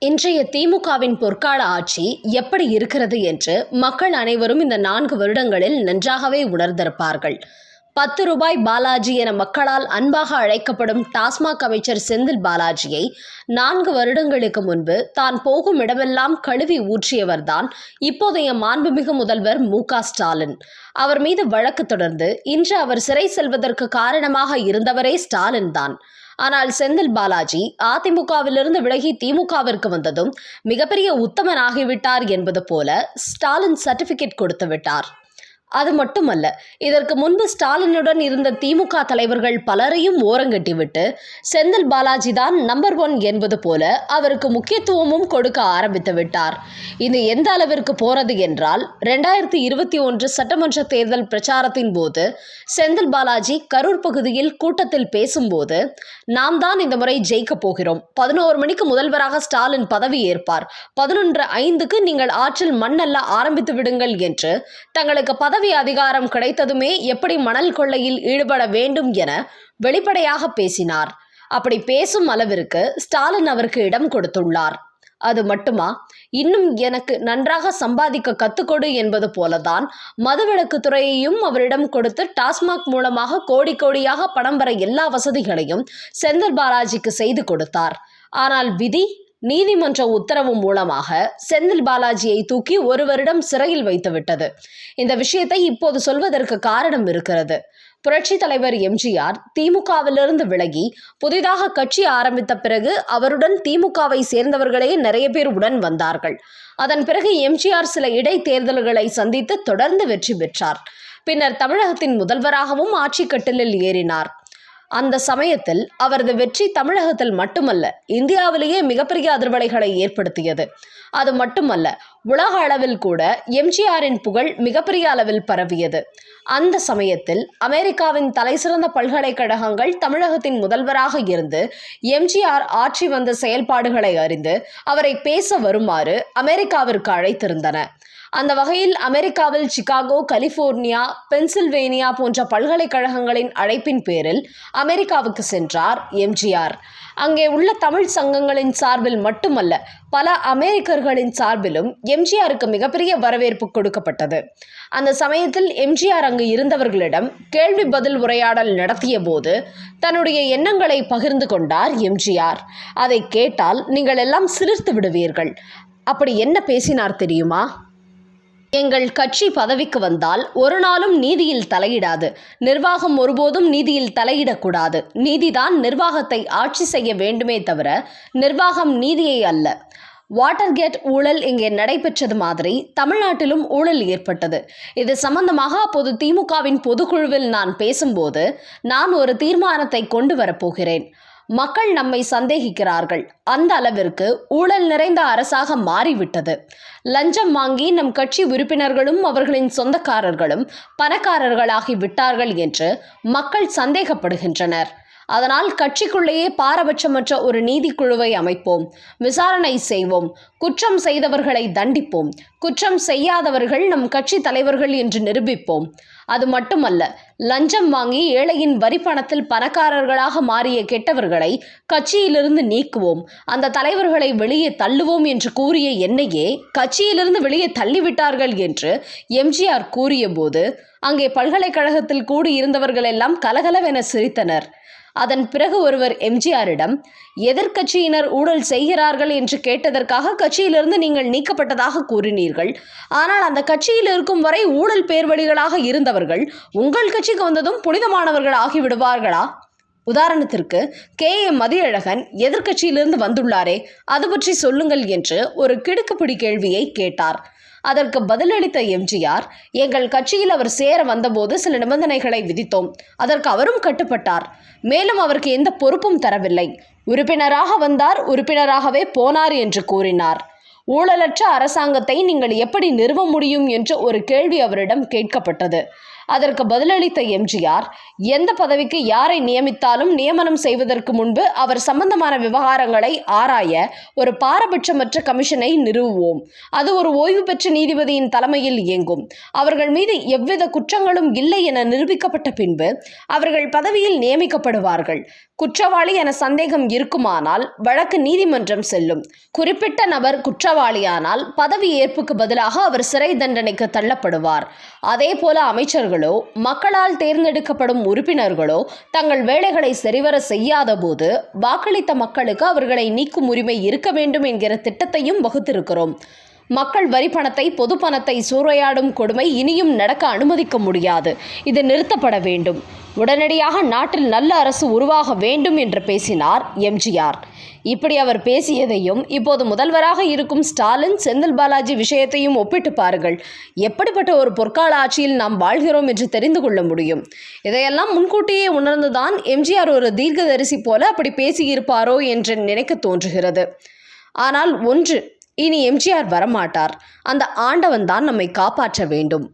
இன்றைய திமுகவின் பொற்கால ஆட்சி எப்படி இருக்கிறது என்று மக்கள் அனைவரும் இந்த 4 வருடங்களில் நன்றாகவே உணர்ந்திருப்பார்கள். 10 ரூபாய் பாலாஜி என மக்களால் அன்பாக அழைக்கப்படும் டாஸ்மாக் அமைச்சர் செந்தில் பாலாஜியை 4 வருடங்களுக்கு முன்பு தான் போகும் இடமெல்லாம் கழுவி ஊற்றியவர்தான் இப்போதைய மாண்புமிகு முதல்வர் மு.க. ஸ்டாலின். அவர் மீது வழக்கு தொடர்ந்து இன்று அவர் சிறை செல்வதற்கு காரணமாக இருந்தவரே ஸ்டாலின் தான். ஆனால் செந்தில் பாலாஜி அதிமுகவிலிருந்து விலகி திமுகவிற்கு வந்ததும் மிகப்பெரிய உத்தமனாகிவிட்டார் என்பது போல ஸ்டாலின் சர்டிபிகேட் கொடுத்து விட்டார். அது மட்டுமல்ல, இதற்கு முன்பு ஸ்டாலினுடன் இருந்த திமுக தலைவர்கள் பலரையும் ஓரங்கட்டிவிட்டு செந்தில் பாலாஜி தான் நம்பர் 1 என்பது போல அவருக்கு முக்கியத்துவமும் கொடுக்க ஆரம்பித்து விட்டார். இது எந்த அளவிற்கு போறது என்றால் 2021 சட்டமன்ற தேர்தல் பிரச்சாரத்தின் போது செந்தில் பாலாஜி கரூர் பகுதியில் கூட்டத்தில் பேசும்போது, நாம் தான் இந்த முறை ஜெயிக்க போகிறோம், 11 மணிக்கு முதல்வராக ஸ்டாலின் பதவி ஏற்பார், 11:05க்கு நீங்கள் ஆற்றில் மண்ணல்ல ஆரம்பித்து விடுங்கள் என்று தங்களுக்கு பதவி அதிகாரம் கிடைத்ததுமே எப்படி மணல் கொள்ளையில் ஈடுபட வேண்டும் என வெளிப்படையாக பேசினார். அப்படி பேசும் அளவிற்கு ஸ்டாலின் அவருக்கு இடம் கொடுத்துள்ளார். அது மட்டுமா, இன்னும் எனக்கு நன்றாக சம்பாதிக்க கத்துக்கொடு என்பது போலதான் மதுவிலக்கு துறையையும் அவரிடம் கொடுத்து டாஸ்மாக் மூலமாக கோடி கோடியாக பணம் வர எல்லா வசதிகளையும் செந்தில் பாலாஜிக்கு செய்து கொடுத்தார். ஆனால் விதி நீதிமன்ற உத்தரவு மூலமாக செந்தில் பாலாஜியை தூக்கி 1 வருடம் சிறையில் வைத்துவிட்டது. இந்த விஷயத்தை இப்போது சொல்வதற்கு காரணம் இருக்கிறது. புரட்சி தலைவர் எம்ஜிஆர் திமுகவிலிருந்து விலகி புதிதாக கட்சி ஆரம்பித்த பிறகு அவருடன் திமுகவை சேர்ந்தவர்களே நிறைய பேர் உடன் வந்தார்கள். அதன் பிறகு எம்ஜிஆர் சில இடைத்தேர்தல்களை சந்தித்து தொடர்ந்து வெற்றி பெற்றார். பின்னர் தமிழகத்தின் முதல்வராகவும் ஆட்சி கட்டிலில் ஏறினார். அந்த சமயத்தில் அவரது வெற்றி தமிழகத்தில் மட்டுமல்ல, இந்தியாவிலேயே மிகப்பெரிய அதிர்வலைகளை ஏற்படுத்தியது. அது மட்டுமல்ல, உலக அளவில் கூட எம்ஜிஆரின் புகழ் மிகப்பெரிய அளவில் பரவியது. அந்த சமயத்தில் அமெரிக்காவின் தலைசிறந்த பல்கலைக்கழகங்கள் தமிழகத்தின் முதல்வராக இருந்து எம்ஜிஆர் ஆற்றி வந்த செயல்பாடுகளை அறிந்து அவரை பேச வருமாறு அமெரிக்காவிற்கு அழைத்திருந்தன. அந்த வகையில் அமெரிக்காவில் சிகாகோ, கலிபோர்னியா, பென்சில்வேனியா போன்ற பல்கலைக்கழகங்களின் அழைப்பின் பேரில் அமெரிக்காவுக்கு சென்றார் எம்ஜிஆர். அங்கே உள்ள தமிழ் சங்கங்களின் சார்பில் மட்டுமல்ல, பல அமெரிக்கர்களின் சார்பிலும் எம்ஜிஆருக்கு மிகப்பெரிய வரவேற்பு கொடுக்கப்பட்டது. அந்த சமயத்தில் எம்ஜிஆர் அங்கு இருந்தவர்களிடம் கேள்வி பதில் உரையாடல் நடத்திய போது தன்னுடைய எண்ணங்களை பகிர்ந்து கொண்டார் எம்ஜிஆர். அதை கேட்டால் நீங்கள் எல்லாம் சிலிர்த்து விடுவீர்கள். அப்படி என்ன பேசினார் தெரியுமா? எங்கள் கட்சி பதவிக்கு வந்தால் ஒரு நாளும் நீதியில் தலையிடாது, நிர்வாகம் ஒருபோதும் நீதியில் தலையிடக்கூடாது, நீதிதான் நிர்வாகத்தை ஆட்சி செய்ய வேண்டுமே தவிர நிர்வாகம் நீதியை அல்ல. வாட்டர்கேட் ஊழல் இங்கே நடைபெற்றது மாதிரி தமிழ்நாட்டிலும் ஊழல் ஏற்பட்டது. இது சம்பந்தமாக அப்போது திமுகவின் பொதுக்குழுவில் நான் பேசும்போது, நான் ஒரு தீர்மானத்தை கொண்டு வரப்போகிறேன். மக்கள் நம்மை சந்தேகிக்கிறார்கள். அந்த அளவிற்கு ஊழல் நிறைந்த அரசாக மாறிவிட்டது. லஞ்சம் வாங்கி நம் கட்சி உறுப்பினர்களும் அவர்களின் சொந்தக்காரர்களும் பணக்காரர்களாகி விட்டார்கள் என்று மக்கள் சந்தேகப்படுகின்றனர். அதனால் கட்சிக்குள்ளேயே பாரபட்சமற்ற ஒரு நீதிக்குழுவை அமைப்போம், விசாரணை செய்வோம், குற்றம் செய்தவர்களை தண்டிப்போம், குற்றம் செய்யாதவர்கள் நம் கட்சி தலைவர்கள் என்று நிரூபிப்போம். அது மட்டுமல்ல, லஞ்சம் வாங்கி ஏழையின் வரி பணத்தில் பணக்காரர்களாக மாறிய கெட்டவர்களை கட்சியிலிருந்து நீக்குவோம், அந்த தலைவர்களை வெளியே தள்ளுவோம் என்று கூறிய என்னையே கட்சியிலிருந்து வெளியே தள்ளிவிட்டார்கள் என்று எம்ஜிஆர் கூறிய போது அங்கே பல்கலைக்கழகத்தில் கூடியிருந்தவர்கள் எல்லாம் கலகலவென சிரித்தனர். அதன் பிறகு ஒருவர் எம்ஜிஆரிடம், எதிர்க்கட்சியினர் ஊழல் செய்கிறார்கள் என்று கேட்டதற்காக கட்சியிலிருந்து நீங்கள் நீக்கப்பட்டதாக கூறினீர்கள். ஆனால் அந்த கட்சியில் இருக்கும் வரை ஊழல் பேர்வழிகளாக இருந்தவர்கள் உங்கள் கட்சிக்கு வந்ததும் புனிதமானவர்கள் ஆகிவிடுவார்களா? உதாரணத்திற்கு K.A. மதியழகன் எதிர்க்கட்சியிலிருந்து வந்துள்ளாரே, அது பற்றி சொல்லுங்கள் என்று ஒரு கிடுக்குப்பிடி கேள்வியை கேட்டார். அதற்கு பதிலளித்த எம்ஜிஆர், எங்கள் கட்சியில் அவர் சேர வந்தபோது சில நிபந்தனைகளை விதித்தோம், அதற்கு அவரும் கட்டுப்பட்டார். மேலும் அவருக்கு எந்த பொறுப்பும் தரவில்லை. உறுப்பினராக வந்தார், உறுப்பினராகவே போனார் என்று கூறினார். ஊழலற்ற அரசாங்கத்தை நீங்கள் எப்படி நிறுவ முடியும் என்று ஒரு கேள்வி அவரிடம் கேட்கப்பட்டது. அதற்கு பதிலளித்த எம்ஜிஆர், எந்த பதவிக்கு யாரை நியமித்தாலும் நியமனம் செய்வதற்கு முன்பு அவர் சம்பந்தமான விவகாரங்களை ஆராய ஒரு பாரபட்சமற்ற கமிஷனை நிறுவுவோம். அது ஒரு ஓய்வு பெற்ற நீதிபதியின் தலைமையில் இயங்கும். அவர்கள் மீது எவ்வித குற்றங்களும் இல்லை என நிரூபிக்கப்பட்ட பின்பு அவர்கள் பதவியில் நியமிக்கப்படுவார்கள். குற்றவாளி என சந்தேகம் இருக்குமானால் வழக்கு நீதிமன்றம் செல்லும். குறிப்பிட்ட நபர் குற்றவாளியானால் பதவி ஏற்புக்கு பதிலாக அவர் சிறை தண்டனைக்கு தள்ளப்படுவார். அதேபோல அமைச்சர்களோ மக்களால் தேர்ந்தெடுக்கப்படும் உறுப்பினர்களோ தங்கள் வேலைகளை சரிவர செய்யாத போது வாக்களித்த மக்களுக்கு அவர்களை நீக்கும் உரிமை இருக்க வேண்டும் என்கிற திட்டத்தையும் வகுத்திருக்கிறோம். மக்கள் வரி பணத்தை, பொது பணத்தை சூறையாடும் கொடுமை இனியும் நடக்க அனுமதிக்க முடியாது. இது நிறுத்தப்பட வேண்டும். உடனடியாக நாட்டில் நல்ல அரசு உருவாக வேண்டும் என்று பேசினார் எம்ஜிஆர். இப்படி அவர் பேசியதையும் இப்போது முதல்வராக இருக்கும் ஸ்டாலின், செந்தில் பாலாஜி விஷயத்தையும் ஒப்பிட்டு பாருங்கள். எப்படிப்பட்ட ஒரு பொற்கால ஆட்சியில் நாம் வாழ்கிறோம் என்று தெரிந்து கொள்ள முடியும். இதையெல்லாம் முன்கூட்டியே உணர்ந்துதான் எம்ஜிஆர் ஒரு தீர்க்கதரிசி போல அப்படி பேசியிருப்பாரோ என்று நினைக்க தோன்றுகிறது. ஆனால் ஒன்று, இனி எம்ஜிஆர் வரமாட்டார். அந்த ஆண்டவன் தான் நம்மை காப்பாற்ற வேண்டும்.